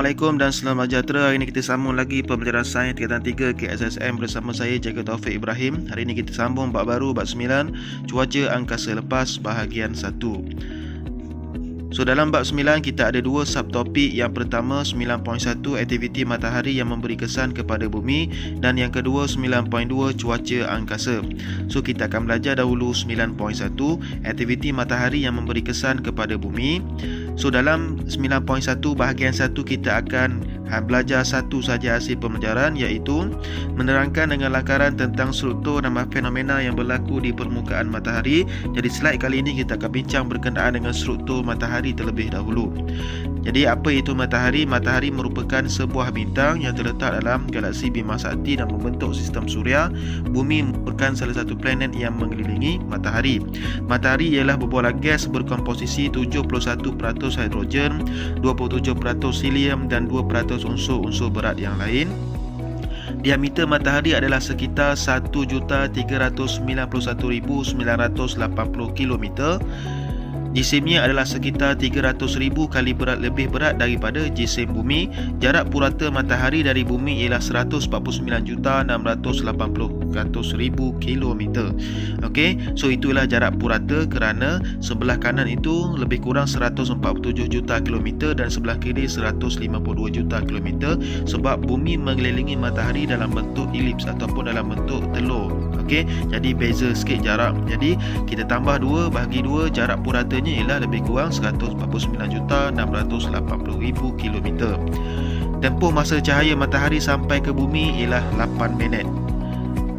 Assalamualaikum dan selamat sejahtera. Hari ini kita sambung lagi pembelajaran sains tingkatan 3 KSSM bersama saya Jaga Taufik Ibrahim. Hari ini kita sambung bab baru, bab 9, cuaca angkasa lepas bahagian 1. So dalam bab 9 kita ada dua subtopik. Yang pertama 9.1 aktiviti matahari yang memberi kesan kepada bumi, dan yang kedua 9.2 cuaca angkasa. So kita akan belajar dahulu 9.1 aktiviti matahari yang memberi kesan kepada bumi. So dalam 9.1 bahagian 1 kita akan belajar satu saja hasil pembelajaran, iaitu menerangkan dengan lakaran tentang struktur dan fenomena yang berlaku di permukaan matahari. Jadi slide kali ini kita akan bincang berkenaan dengan struktur matahari terlebih dahulu. Jadi apa itu matahari? Matahari merupakan sebuah bintang yang terletak dalam galaksi Bima Sakti dan membentuk sistem suria. Bumi merupakan salah satu planet yang mengelilingi matahari. Matahari ialah berbola gas berkomposisi 71% hidrogen, 27% helium dan 2% unsur-unsur berat yang lain. Diameter matahari adalah sekitar 1,391,980 km. Jisimnya adalah sekitar 300,000 kali lebih berat daripada jisim bumi. Jarak purata matahari dari bumi ialah 149,680,000 km. Okey, so itulah jarak purata kerana sebelah kanan itu lebih kurang 147 juta kilometer dan sebelah kiri 152 juta kilometer, sebab bumi mengelilingi matahari dalam bentuk elips ataupun dalam bentuk telur. Okey, jadi beza sikit jarak. Jadi kita tambah 2 bahagi 2, jarak puratanya ialah lebih kurang 149,680,000 km. Tempoh masa cahaya matahari sampai ke bumi ialah 8 minit.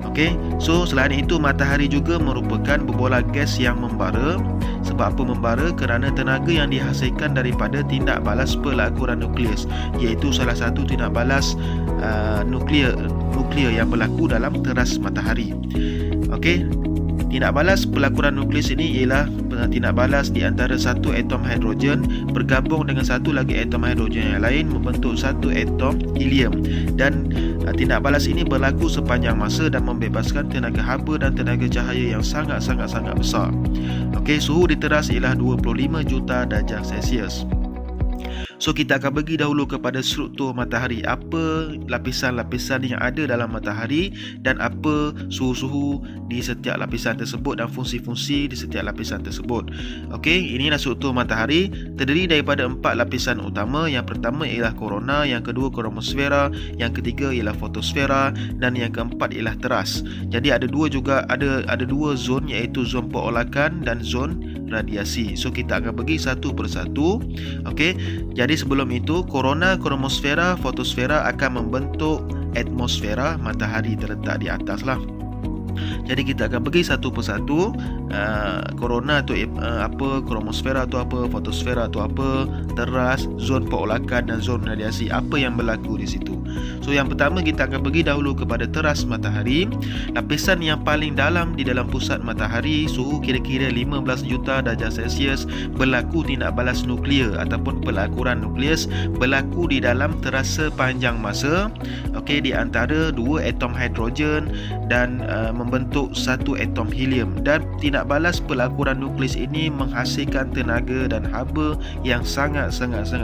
Okey, so selain itu matahari juga merupakan berbola gas yang membara. Sebab apa membara? Kerana tenaga yang dihasilkan daripada tindak balas pelakuran nukleus, iaitu salah satu tindak balas nuklear yang berlaku dalam teras matahari. Okey, tindak balas pelakuran nukleus ini ialah tindak balas di antara satu atom hidrogen bergabung dengan satu lagi atom hidrogen yang lain membentuk satu atom helium, dan tindak balas ini berlaku sepanjang masa dan membebaskan tenaga haba dan tenaga cahaya yang sangat-sangat besar. Okey, suhu di teras ialah 25 juta darjah Celsius. So kita akan pergi dahulu kepada struktur matahari. Apa lapisan-lapisan yang ada dalam matahari dan apa suhu-suhu di setiap lapisan tersebut dan fungsi-fungsi di setiap lapisan tersebut. Okey, inilah struktur matahari. Terdiri daripada 4 lapisan utama. Yang pertama ialah korona, yang kedua kromosfera, yang ketiga ialah fotosfera dan yang keempat ialah teras. Jadi ada dua zon, iaitu zon perolakan dan zon radiasi. So kita akan pergi satu persatu. Okey, jadi sebelum itu korona, kromosfera, fotosfera akan membentuk atmosfera. Matahari terletak di atas lah. Jadi kita akan pergi satu persatu. Korona tu apa, kromosfera tu apa, fotosfera tu apa, teras, zon perolakan dan zon radiasi, apa yang berlaku di situ. So yang pertama kita akan pergi dahulu kepada teras matahari. Lapisan yang paling dalam di dalam pusat matahari, suhu kira-kira 15 juta darjah Celsius, berlaku tindak balas nuklear ataupun pelakuran nukleus berlaku di dalam teras sepanjang masa. Okey, di antara dua atom hidrogen dan membentuk satu atom helium, dan tindak balas pelakuran nukleus ini menghasilkan tenaga dan haba yang sangat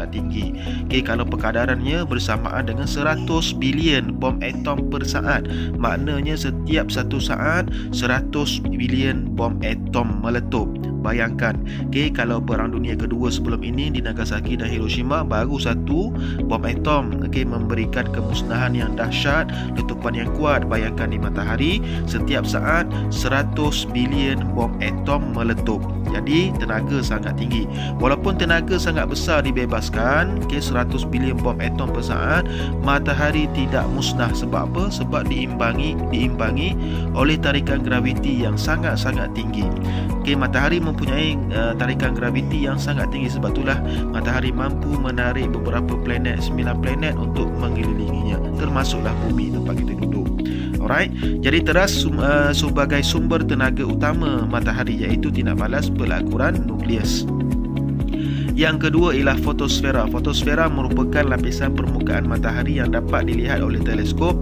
tinggi. Okey, kalau perkadarannya bersamaan dengan 100 bilion bom atom per saat, maknanya setiap satu saat 100 bilion bom atom meletup. Bayangkan, okey, kalau Perang Dunia Kedua sebelum ini di Nagasaki dan Hiroshima baru satu bom atom, okey, memberikan kemusnahan yang dahsyat, letupan yang kuat. Bayangkan di matahari setiap saat 100 bilion bom atom meletup. Jadi tenaga sangat tinggi. Walaupun tenaga sangat besar dibebaskan, okey, 100 bilion bom atom per saat, matahari tidak musnah. Sebab apa? Sebab diimbangi oleh tarikan graviti yang sangat tinggi. Okey, matahari mempunyai tarikan graviti yang sangat tinggi. Sebab itulah matahari mampu menarik beberapa planet, 9 planet untuk mengelilinginya, termasuklah bumi tempat kita duduk. Alright, jadi teras sebagai sumber tenaga utama matahari, iaitu tindak balas pelakuran nukleus. Yang kedua ialah fotosfera. Fotosfera merupakan lapisan permukaan matahari yang dapat dilihat oleh teleskop.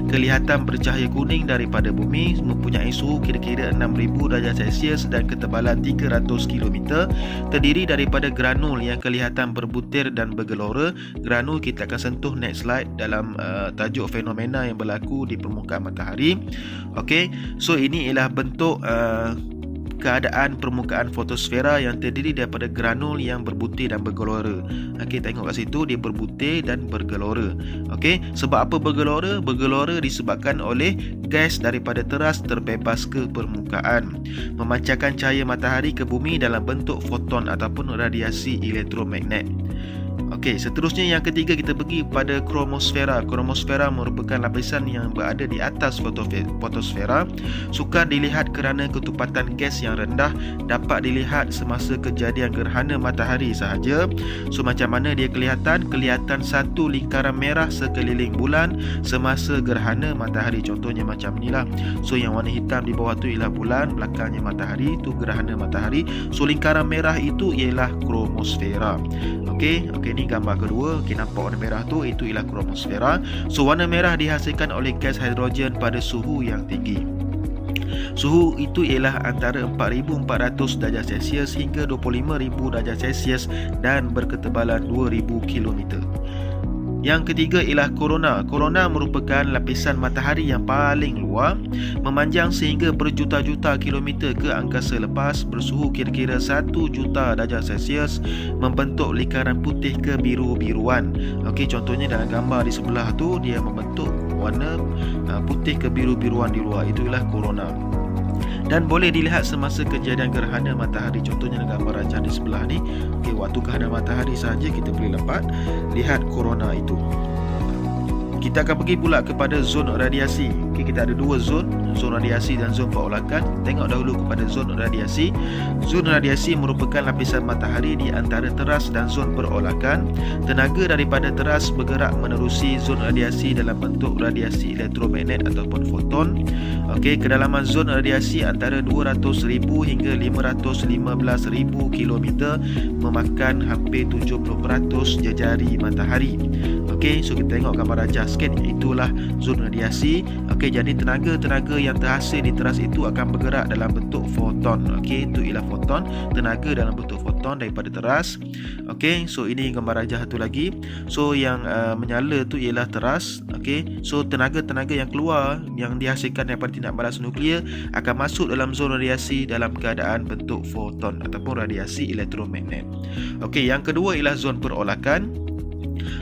Kelihatan bercahaya kuning daripada bumi, mempunyai suhu kira-kira 6000 darjah Celsius dan ketebalan 300 km. Terdiri daripada granul yang kelihatan berbutir dan bergelora. Granul kita akan sentuh next slide dalam tajuk fenomena yang berlaku di permukaan matahari. Okey, so ini ialah bentuk keadaan permukaan fotosfera yang terdiri daripada granul yang berbutir dan bergelora. Okey, tengok kat situ dia berbutir dan bergelora. Okey, sebab apa bergelora? Bergelora disebabkan oleh gas daripada teras terbebas ke permukaan, memancarkan cahaya matahari ke bumi dalam bentuk foton ataupun radiasi elektromagnet. Okey, seterusnya yang ketiga kita pergi pada kromosfera. Kromosfera merupakan lapisan yang berada di atas fotosfera. Sukar dilihat kerana ketupatan gas yang rendah, dapat dilihat semasa kejadian gerhana matahari sahaja. So macam mana dia kelihatan? Kelihatan satu lingkaran merah sekeliling bulan semasa gerhana matahari. Contohnya macam inilah. So yang warna hitam di bawah tu ialah bulan, belakangnya matahari, tu gerhana matahari. So lingkaran merah itu ialah kromosfera. Okey, ini gambar kedua. Okey, nampak warna merah tu, itu ialah kromosfera. So warna merah dihasilkan oleh gas hidrogen pada suhu yang tinggi. Suhu itu ialah antara 4400 darjah Celsius hingga 25000 darjah Celsius dan berketebalan 2000 km. Yang ketiga ialah korona. Korona merupakan lapisan matahari yang paling luar, memanjang sehingga berjuta-juta kilometer ke angkasa lepas, bersuhu kira-kira 1 juta darjah Celsius, membentuk lingkaran putih kebiru-biruan. Okey, contohnya dalam gambar di sebelah tu dia membentuk warna putih kebiru-biruan di luar. Itu ialah korona. Dan boleh dilihat semasa kejadian gerhana matahari. Contohnya dalam gambar rajah di sebelah ni. Okey, waktu gerhana matahari sahaja kita boleh dapat lihat korona itu. Kita akan pergi pula kepada zon radiasi. Okey, kita ada dua zon radiasi dan zon perolakan. Tengok dahulu kepada zon radiasi. Zon radiasi merupakan lapisan matahari di antara teras dan zon perolakan. Tenaga daripada teras bergerak menerusi zon radiasi dalam bentuk radiasi elektromagnet ataupun foton. Okey, kedalaman zon radiasi antara 200,000 hingga 515,000 km, memakan hampir 70% jejari matahari. Okey, so kita tengok gambar rajah sikit. Itulah zon radiasi. Okey, jadi tenaga yang terhasil di teras itu akan bergerak dalam bentuk foton. Okey, itu ialah foton, tenaga dalam bentuk foton daripada teras. Okey, so ini gambar rajah satu lagi. So yang menyala tu ialah teras. Okey, so tenaga-tenaga yang keluar yang dihasilkan daripada tindak balas nuklear akan masuk dalam zon radiasi dalam keadaan bentuk foton ataupun radiasi elektromagnet. Okey, yang kedua ialah zon perolakan.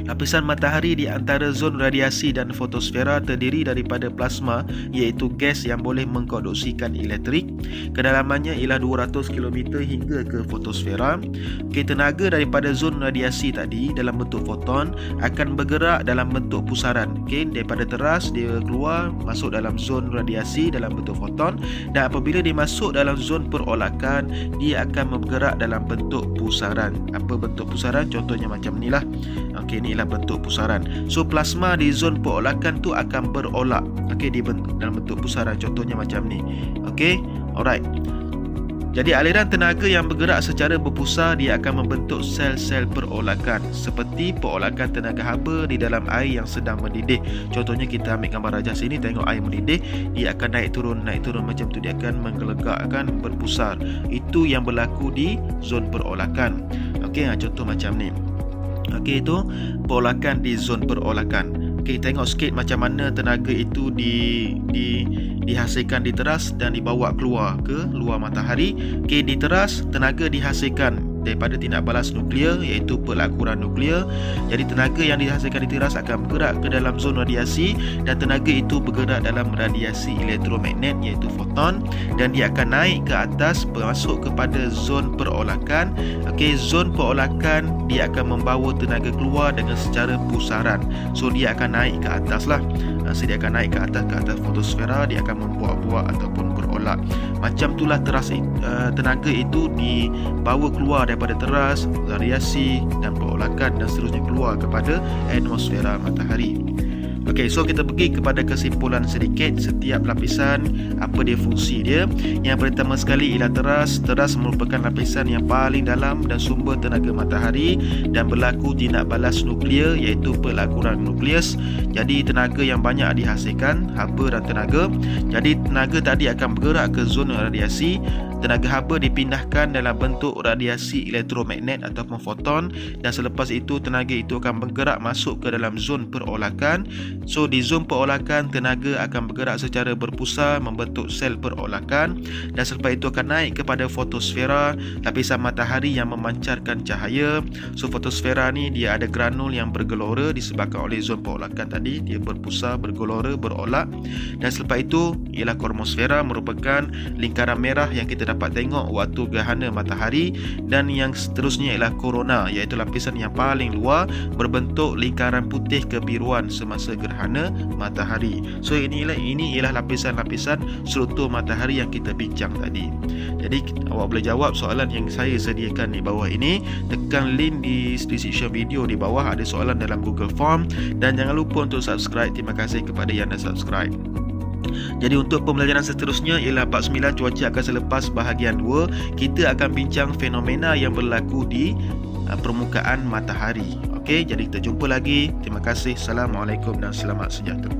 Lapisan matahari di antara zon radiasi dan fotosfera terdiri daripada plasma, iaitu gas yang boleh mengkonduksikan elektrik. Kedalamannya ialah 200 km hingga ke fotosfera. Tenaga daripada zon radiasi tadi dalam bentuk foton akan bergerak dalam bentuk pusaran. Daripada teras dia keluar masuk dalam zon radiasi dalam bentuk foton, dan apabila dia masuk dalam zon perolakan dia akan bergerak dalam bentuk pusaran. Apa bentuk pusaran? Contohnya macam inilah. Okey, inilah bentuk pusaran. So plasma di zon perolakan tu akan berolak. Okey, dalam bentuk pusaran. Contohnya macam ni. Okey, alright. Jadi aliran tenaga yang bergerak secara berpusar dia akan membentuk sel-sel perolakan, seperti perolakan tenaga haba di dalam air yang sedang mendidih. Contohnya kita ambil gambar rajah sini, tengok air mendidih, dia akan naik turun macam tu, dia akan menggelegakkan, berpusar. Itu yang berlaku di zon perolakan. Okey, contoh macam ni. Okey, itu perolakan di zon perolakan. Okey, tengok sikit macam mana tenaga itu dihasilkan di teras dan dibawa keluar ke luar matahari. Okey, di teras tenaga dihasilkan daripada tindak balas nuklear, iaitu pelakuran nuklear. Jadi tenaga yang dihasilkan di teras akan bergerak ke dalam zon radiasi, dan tenaga itu bergerak dalam radiasi elektromagnet, iaitu foton, dan dia akan naik ke atas masuk kepada zon perolakan. Okey, zon perolakan dia akan membawa tenaga keluar dengan secara pusaran. So dia akan naik ke atas lah. So dia akan naik ke atas fotosfera, dia akan membuak-buak ataupun berolak. Macam itulah teras tenaga itu dibawa keluar daripada teras, radiasi dan perolakan, dan seterusnya keluar kepada atmosfera matahari. Okey, so kita pergi kepada kesimpulan sedikit setiap lapisan, apa dia fungsi dia. Yang pertama sekali ialah teras. Teras merupakan lapisan yang paling dalam dan sumber tenaga matahari dan berlaku tindak balas nuklear iaitu pelakuran nukleus. Jadi tenaga yang banyak dihasilkan, haba dan tenaga. Jadi tenaga tadi akan bergerak ke zona radiasi. Tenaga haba dipindahkan dalam bentuk radiasi elektromagnet ataupun foton, dan selepas itu tenaga itu akan bergerak masuk ke dalam zon perolakan. So di zon perolakan tenaga akan bergerak secara berpusar membentuk sel perolakan, dan selepas itu akan naik kepada fotosfera, lapisan matahari yang memancarkan cahaya. So fotosfera ni dia ada granul yang bergelora disebabkan oleh zon perolakan tadi, dia berpusar, bergelora, berolak. Dan selepas itu ialah kromosfera, merupakan lingkaran merah yang kita dapat tengok waktu gerhana matahari, dan yang seterusnya ialah korona, iaitu lapisan yang paling luar berbentuk lingkaran putih kebiruan semasa gerhana matahari. So ini ialah lapisan-lapisan struktur matahari yang kita bincang tadi. Jadi awak boleh jawab soalan yang saya sediakan di bawah ini. Tekan link di description video di bawah, ada soalan dalam Google Form, dan jangan lupa untuk subscribe. Terima kasih kepada yang dah subscribe. Jadi untuk pembelajaran seterusnya ialah bab 9 cuaca akan selepas bahagian 2. Kita akan bincang fenomena yang berlaku di permukaan matahari. Okey, jadi kita jumpa lagi. Terima kasih. Assalamualaikum dan selamat sejahtera.